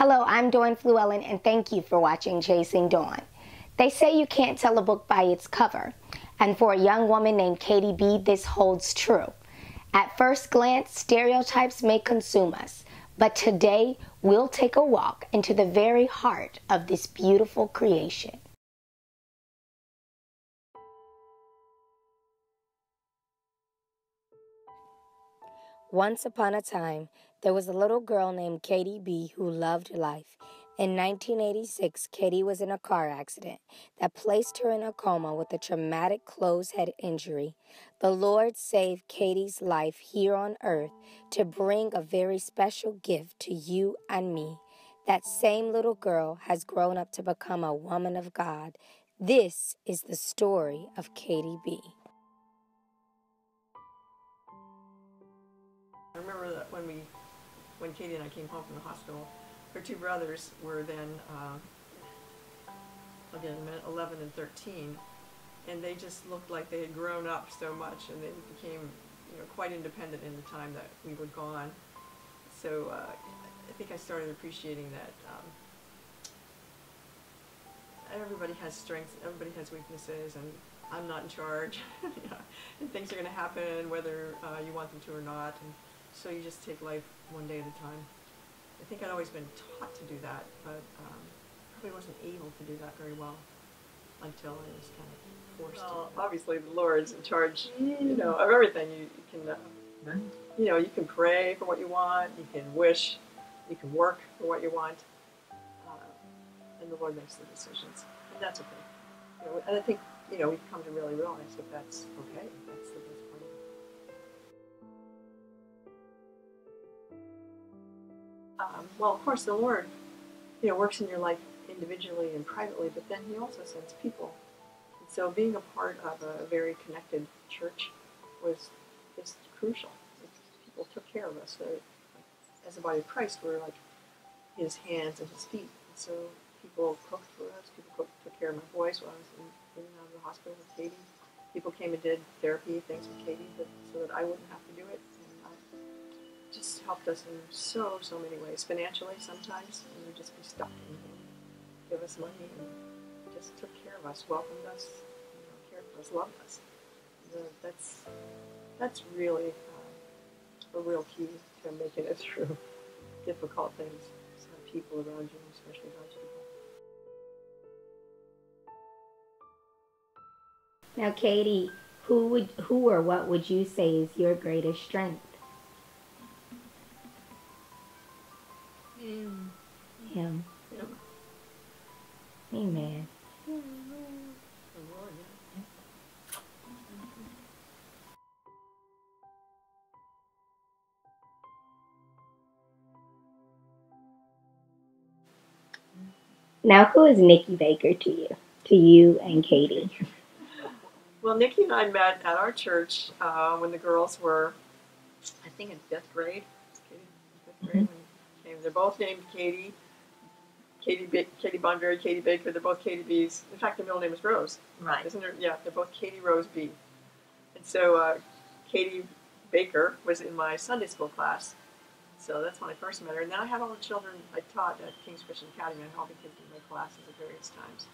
Hello, I'm Dawn Fluellen, and thank you for watching Chasing Dawn. They say you can't tell a book by its cover, and for a young woman named Katie B, this holds true. At first glance, stereotypes may consume us, but today we'll take a walk into the very heart of this beautiful creation. Once upon a time, there was a little girl named Katie B who loved life. In 1986, Katie was in a car accident that placed her in a coma with a traumatic closed head injury. The Lord saved Katie's life here on earth to bring a very special gift to you and me. That same little girl has grown up to become a woman of God. This is the story of Katie B. I remember that when Katie and I came home from the hospital, her two brothers were then, again, 11 and 13, and they just looked like they had grown up so much, and they became, quite independent in the time that we were gone. So I think I started appreciating that everybody has strengths, everybody has weaknesses, and I'm not in charge, and things are going to happen whether you want them to or not. And so you just take life one day at a time. I think I'd always been taught to do that, but probably wasn't able to do that very well until I was kind of forced to. Obviously, the Lord's in charge, of everything. You can, you can pray for what you want. You can wish. You can work for what you want, and the Lord makes the decisions, and that's okay. And I think we've come to really realize that that's okay. That's the best plan. Well, of course, the Lord, works in your life individually and privately, but then He also sends people. And so being a part of a very connected church was just crucial. People took care of us. As a body of Christ, we're like His hands and His feet. And so people cooked for us. People took care of my boys while I was in and out of the hospital with Katie. People came and did therapy things with Katie so that I wouldn't have to do it. Just helped us in so many ways. Financially, sometimes we would just be stuck and give us money and just took care of us, welcomed us, cared for us, loved us. That's really a real key to making it through difficult things. So people around you, especially God's people. Now, Katie, who or what would you say is your greatest strength? Him. Amen. Now, who is Nikki Baker to you? To you and Katie? Well, Nikki and I met at our church when the girls were, I think, in 5th grade. They're both named Katie. Katie Bonberry, Katie Baker. They're both Katie B's. In fact, their middle name is Rose. Right. Isn't there? Yeah, they're both Katie Rose B. And so Katie Baker was in my Sunday school class. So that's when I first met her. And then I had all the children I taught at King's Christian Academy. I had all the kids in my classes at various times.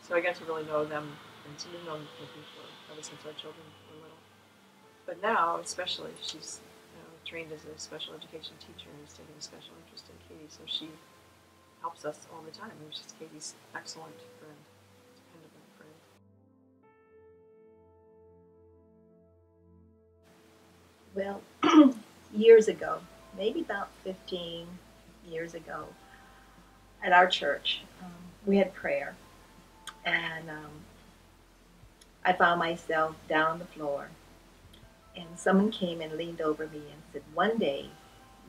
So I got to really know them, and so we've known Nikki ever since our children were little. But now, especially, she's trained as a special education teacher and is taking a special interest in Katie. So she helps us all the time. She's Katie's excellent friend, dependable friend. Well, years ago, maybe about 15 years ago, at our church, we had prayer, and I found myself down on the floor, and someone came and leaned over me and said, one day,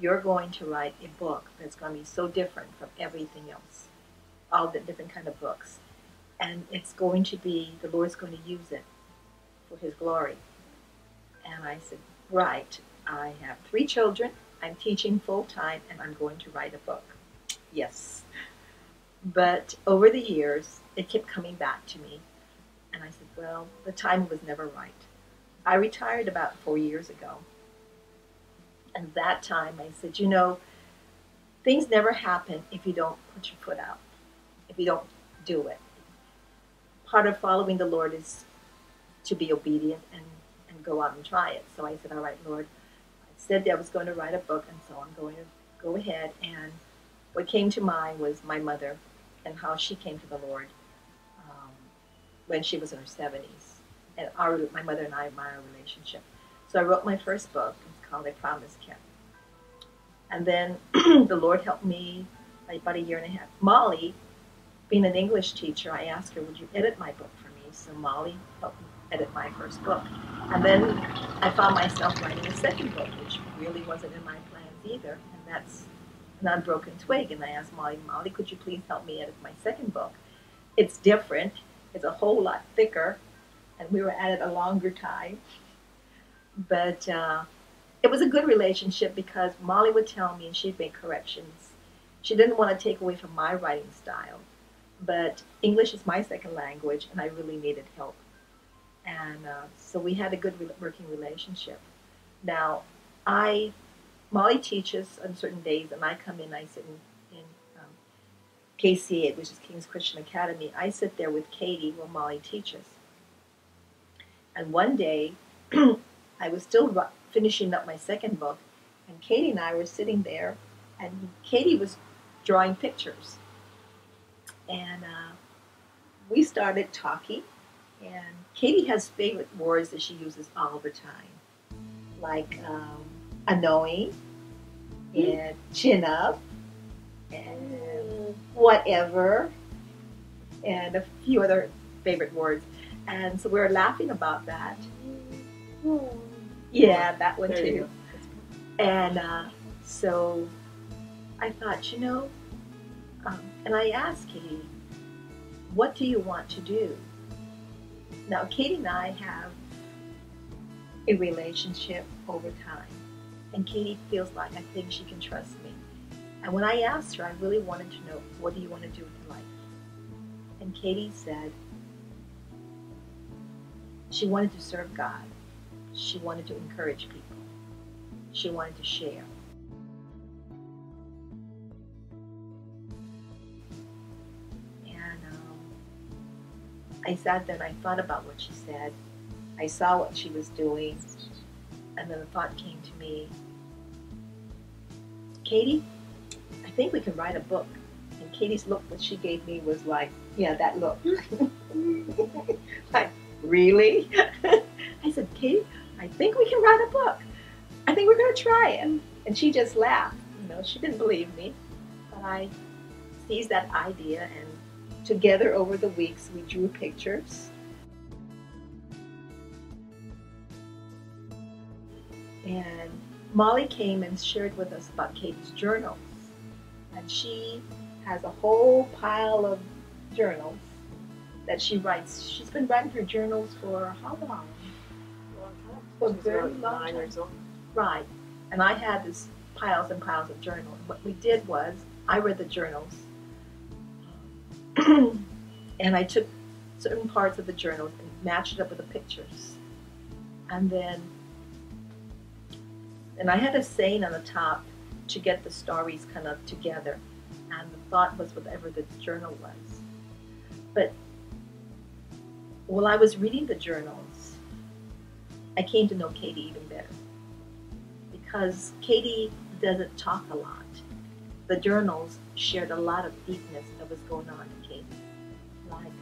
you're going to write a book that's going to be so different from everything else, all the different kind of books. And it's going to be, the Lord's going to use it for His glory. And I said, right, I have 3 children, I'm teaching full-time, and I'm going to write a book. Yes. But over the years, it kept coming back to me. And I said, well, the time was never right. I retired about 4 years ago. And that time I said, things never happen if you don't put your foot out, if you don't do it. Part of following the Lord is to be obedient and go out and try it. So I said, all right, Lord, I said that I was going to write a book, and so I'm going to go ahead. And what came to mind was my mother and how she came to the Lord when she was in her 70s, and my mother and I, my relationship. So I wrote my first book. It's called A Promise Kept. And then the Lord helped me about a year and a half. Molly, being an English teacher, I asked her, would you edit my book for me? So Molly helped me edit my first book. And then I found myself writing a second book, which really wasn't in my plans either, and that's An Unbroken Twig. And I asked Molly, could you please help me edit my second book? It's different. It's a whole lot thicker, and we were at it a longer time. But it was a good relationship because Molly would tell me, and she'd make corrections. She didn't want to take away from my writing style, but English is my second language, and I really needed help. And so we had a good working relationship. Now, Molly teaches on certain days, and I come in, I sit in KC8, which is King's Christian Academy. I sit there with Katie while Molly teaches. And one day, I was still finishing up my second book, and Katie and I were sitting there, and Katie was drawing pictures. And we started talking, and Katie has favorite words that she uses all the time, like annoying, and chin up, and whatever, and a few other favorite words. And so we were laughing about that. Yeah, that one too. And so I thought, and I asked Katie, what do you want to do? Now, Katie and I have a relationship over time, and Katie feels like I think she can trust me. And when I asked her, I really wanted to know, what do you want to do with your life? And Katie said she wanted to serve God. She wanted to encourage people. She wanted to share. And I sat there and I thought about what she said. I saw what she was doing, and then the thought came to me, Katie, I think we can write a book. And Katie's look that she gave me was like, yeah, that look. Like, really? I said, Katie, I think we can write a book. I think we're going to try it. And she just laughed. She didn't believe me. But I seized that idea, and together over the weeks, we drew pictures. And Molly came and shared with us about Katie's journals. And she has a whole pile of journals that she writes. She's been writing her journals for how long? For a very long time. 9 years old. Right. And I had this piles and piles of journals. What we did was, I read the journals, and I took certain parts of the journals and matched it up with the pictures. And I had a saying on the top to get the stories kind of together. And the thought was whatever the journal was. But while I was reading the journals, I came to know Katie even better. Because Katie doesn't talk a lot. The journals shared a lot of deepness that was going on in Katie. Like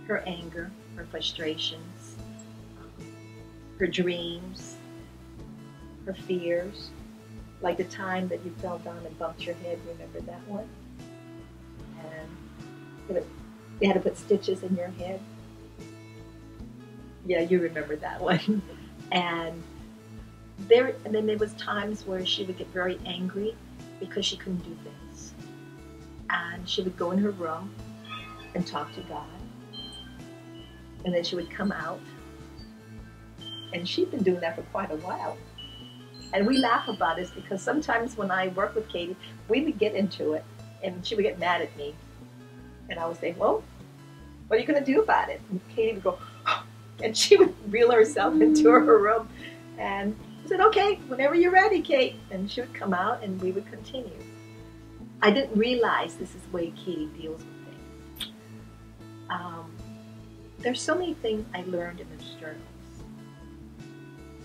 her anger, her frustrations, her dreams, her fears. Like the time that you fell down and bumped your head, remember that one? And they had to put stitches in your head. Yeah, you remember that one. And then there was times where she would get very angry because she couldn't do things. And she would go in her room and talk to God. And then she would come out. And she'd been doing that for quite a while. And we laugh about this because sometimes when I work with Katie, we would get into it, and she would get mad at me. And I would say, well, what are you going to do about it? And Katie would go, oh, and she would reel herself into her room. And I said, okay, whenever you're ready, Kate. And she would come out, and we would continue. I didn't realize this is the way Katie deals with things. There's so many things I learned in those journals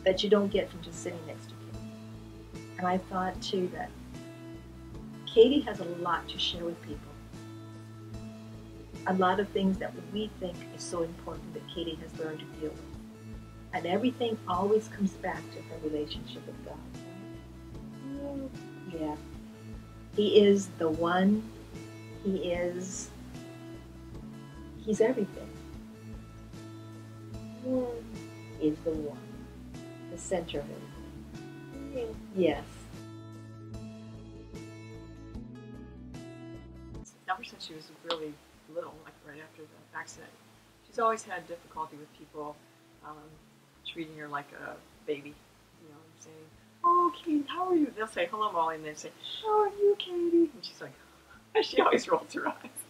that you don't get from just sitting next to Katie. And I thought too that Katie has a lot to share with people. A lot of things that we think is so important that Katie has learned to deal with. And everything always comes back to her relationship with God. Yeah. He is the one. He's everything. He is the one. The center of everything. Yes. Ever since she was really little, like right after the accident, she's always had difficulty with people treating her like a baby, you know, and saying, "Oh, Katie, how are you?" They'll say, "Hello, Molly," and they say, "How are you, Katie?" And she's like, she always rolls her eyes.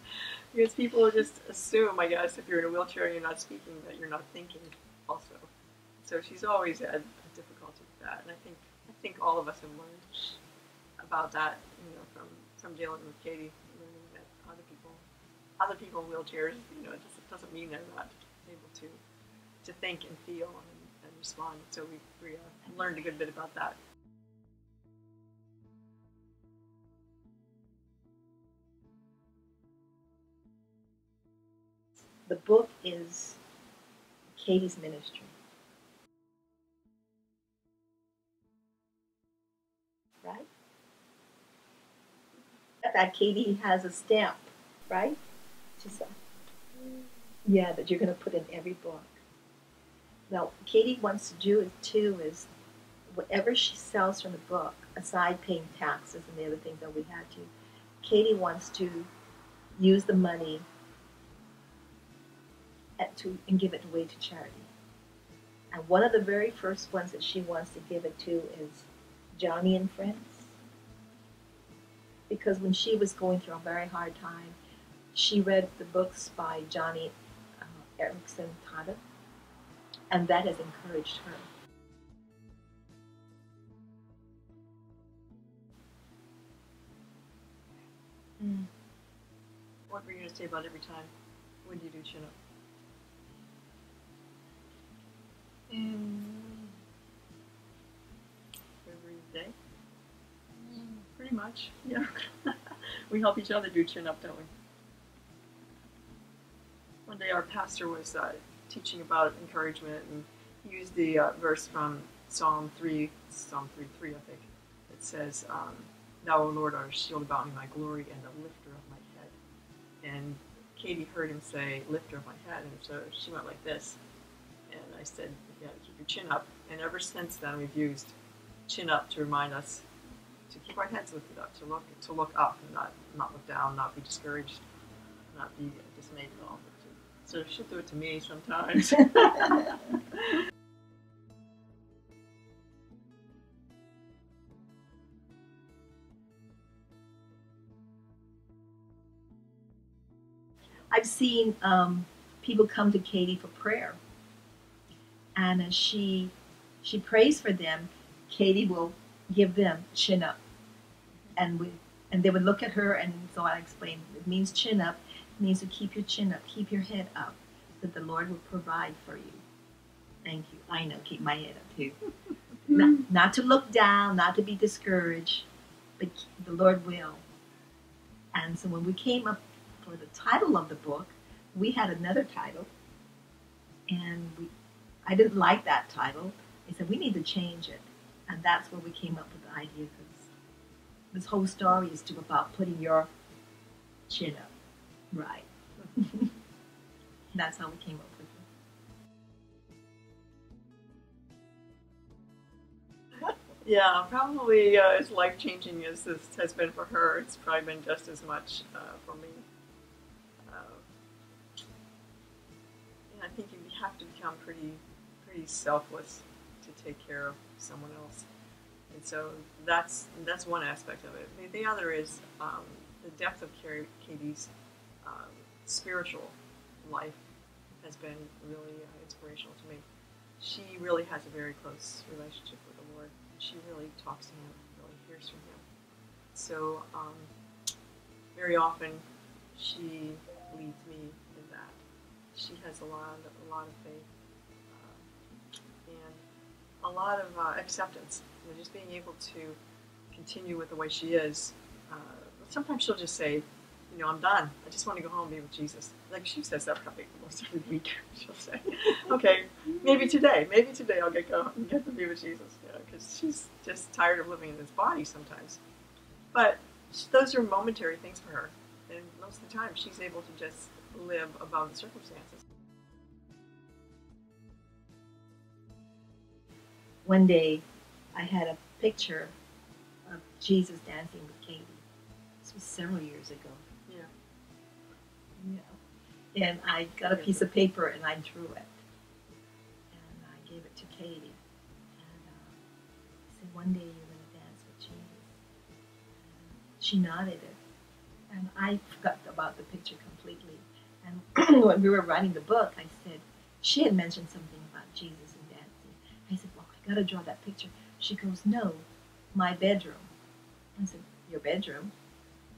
Because people will just assume, I guess, if you're in a wheelchair and you're not speaking, that you're not thinking also. So she's always had a difficulty with that. And I think all of us have learned about that, you know, from dealing with Katie, learning that other people in wheelchairs, you know, it doesn't mean they're not able to think and feel and respond. So we learned a good bit about that. The book is Katie's ministry. Right? That Katie has a stamp, right? She said, yeah, that you're going to put in every book. Now, Katie wants to do it too is whatever she sells from the book, aside paying taxes and the other things that we had to, Katie wants to use the money and give it away to charity. And one of the very first ones that she wants to give it to is Johnny and Friends. Because when she was going through a very hard time, she read the books by Johnny Erickson Tada, and that has encouraged her. What were you going to say about every time? When do you do chin up? Every day? Pretty much, yeah. We help each other do chin up, don't we? One day our pastor was teaching about encouragement, and he used the verse from Psalm 3, I think. It says, "Thou, O Lord, art a shield about me, my glory, and the lifter of my head." And Katie heard him say, "Lifter of my head," and so she went like this. And I said, "Yeah, keep your chin up." And ever since then, we've used chin up to remind us to keep our heads lifted up, to look up, and not look down, not be discouraged, not be dismayed at all. So she'll do it to me sometimes. I've seen people come to Katie for prayer, and as she prays for them, Katie will give them chin up, and they would look at her, and so I explained it means chin up. It means to keep your chin up, keep your head up, that the Lord will provide for you. Thank you. I know, keep my head up too. not to look down, not to be discouraged, but the Lord will. And so when we came up for the title of the book, we had another title, and I didn't like that title. They said we need to change it, and that's where we came up with the idea. Because this whole story is about putting your chin up, right? That's how we came up with it. Yeah, probably as life-changing as this has been for her, it's probably been just as much for me. I think you have to become pretty selfless to take care of someone else, and so that's one aspect of it. The other is the depth of Katie's spiritual life has been really inspirational to me. She really has a very close relationship with the Lord. She really talks to Him, really hears from Him. So very often she leads me in that. She has a lot of faith and a lot of acceptance. You know, just being able to continue with the way she is. Sometimes she'll just say, you know, I'm done. I just want to go home and be with Jesus. Like she says that probably almost every week. She'll say, okay, maybe today I'll get to be with Jesus. You know, because she's just tired of living in this body sometimes. But those are momentary things for her, and most of the time she's able to just live above the circumstances. One day, I had a picture of Jesus dancing with Katie. This was several years ago. Yeah. And I got a piece of paper and I drew it. And I gave it to Katie. And I said, one day you're going to dance with Jesus. She nodded it. And I forgot about the picture completely. And when we were writing the book, I said, she had mentioned something about Jesus and dancing. I said, well, I got to draw that picture. She goes, no, my bedroom. I said, your bedroom?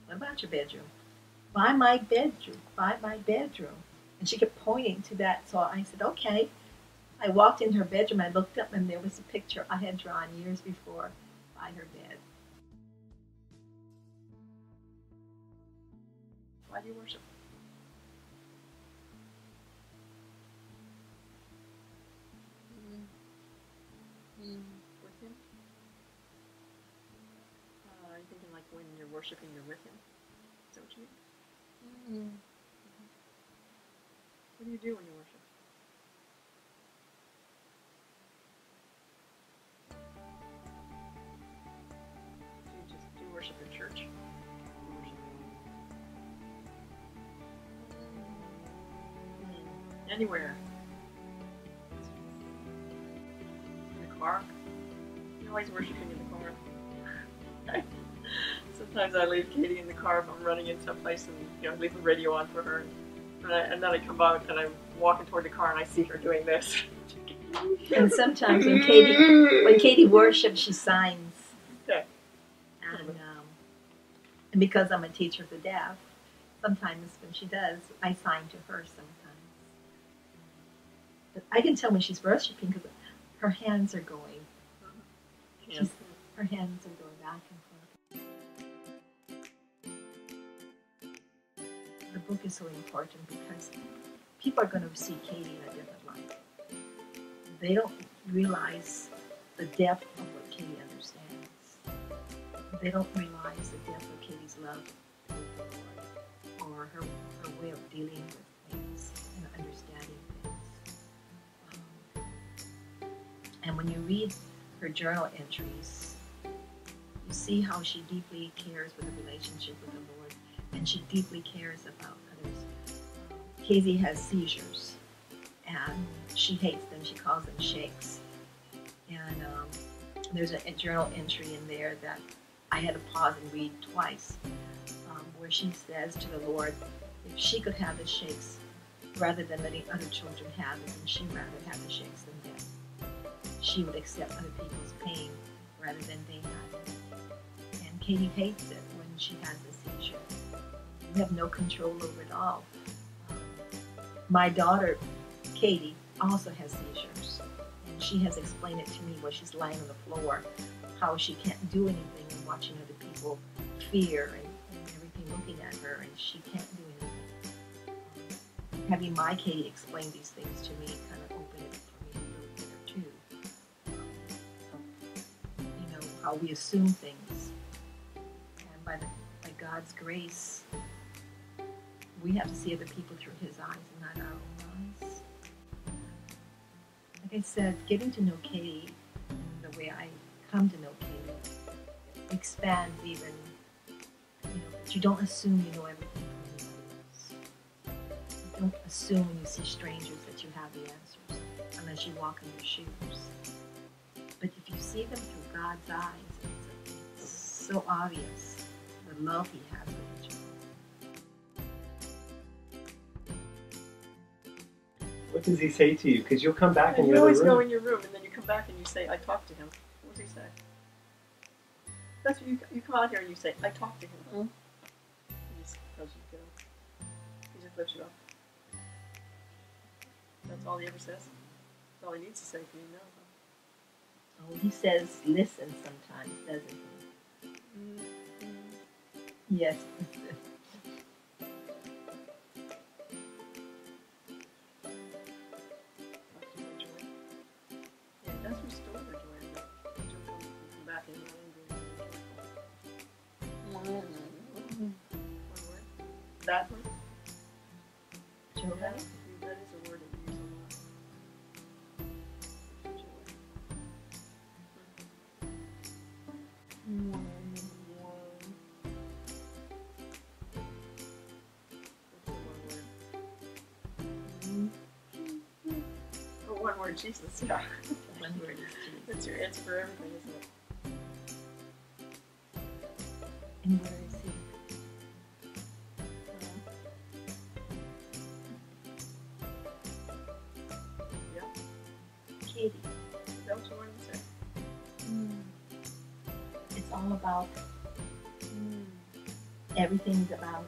What about your bedroom? By my bedroom, by my bedroom. And she kept pointing to that. So I said, okay. I walked in her bedroom. I looked up and there was a picture I had drawn years before by her bed. Why do you worship? With him? Are you thinking like when you're worshiping, you're with him? Is that what you mean? What do you do when you worship? Do you worship in church? Anywhere. In the car. You're always worshiping in the car. Sometimes I leave Katie in the car if I'm running in someplace and leave the radio on for her. And then I come out and I'm walking toward the car and I see her doing this. And sometimes when Katie worships, she signs. Okay. And because I'm a teacher of the deaf, sometimes when she does, I sign to her sometimes. But I can tell when she's worshiping because her hands are going. Yes. Her hands are going back and forth. The book is so important because people are going to see Katie in a different light. They don't realize the depth of what Katie understands. They don't realize the depth of Katie's love for the Lord or her way of dealing with things and understanding things. And when you read her journal entries, you see how she deeply cares for the relationship with the Lord, and she deeply cares about others. Casey has seizures, and she hates them. She calls them shakes. And there's a journal entry in there that I had to pause and read twice, where she says to the Lord, if she could have the shakes rather than letting other children have it, and she'd rather have the shakes than them. She would accept other people's pain rather than they have it. And Katie hates it when she has a seizure. We have no control over it all. My daughter, Katie, also has seizures. And she has explained it to me while she's lying on the floor, how she can't do anything and watching other people fear and everything looking at her, and she can't do anything. Having my Katie explain these things to me kind of opened it for me a little bit too. How we assume things. And by God's grace, we have to see other people through His eyes and not our own eyes. Like I said, getting to know Katie and the way I come to know Katie expands even, that you don't assume you know everything from anybody else. You don't assume when you see strangers that you have the answers, unless you walk in their shoes. But if you see them through God's eyes, it's so obvious the love He has for each other. What does He say to you? Because you'll come back and you always go in your room and then you come back and you say, I talked to Him. What does He say? That's what you come out here and you say, I talked to Him. lifts you up. That's all he ever says. That's all he needs to say for you to know. Oh, he says listen sometimes, doesn't he? Yes. Yeah, it does restore the joy, but she'll come back in mind. One word. That word. Joy. That is a word that we use a lot. Joy. Oh, one word, Jesus. Yeah. One word is Jesus. That's your answer for everything, isn't it? And where is he? Yeah. Katie. Is that what you wanted to say? It's all about, everything's about